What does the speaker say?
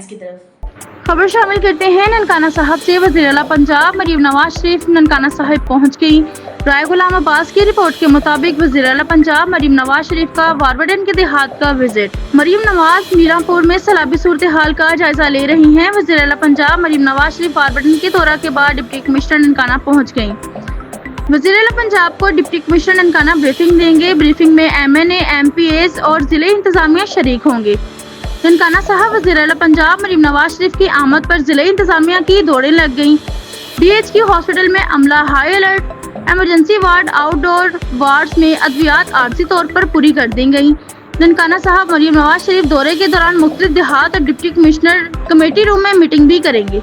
Headlines की तरफ। खबर शामिल करते हैं ननकाना साहब से। वज़ीर आला पंजाब मरीम नवाज शरीफ ननकाना साहिब पहुंच गई। राय गुलाम अब्बास की रिपोर्ट के मुताबिक वज़ीर आला पंजाब मरीम नवाज शरीफ का वारवडन के देहात का विजिट। मरीम नवाज मीरापुर में सैलाबी सूरत हाल का जायजा ले रही हैं। वज़ीर आला पंजाब मरीम नवाज शरीफ वारवडन के दौरा के बाद डिप्टी कमिश्नर ननकाना पहुँच गयी। वज़ीर आला पंजाब को डिप्टी कमिश्नर ननकाना ब्रीफिंग देंगे। ब्रीफिंग में MNA, MPs और जिले इंतजामिया शरीक होंगे। ननकाना साहब वज़ीर आला पंजाब मरीम नवाज शरीफ की आमद पर जिले इंतजामिया की दौड़ें लग गईं। DHQ हॉस्पिटल में अमला high alert. Emergency ward, outdoor wards में अद्वियात आर्जी तौर पर पूरी कर दी गयी। ननकाना साहब मरीम नवाज शरीफ दौरे के दौरान मुख्तलिफ देहात और डिप्टी कमिश्नर कमेटी रूम में मीटिंग भी करेंगे।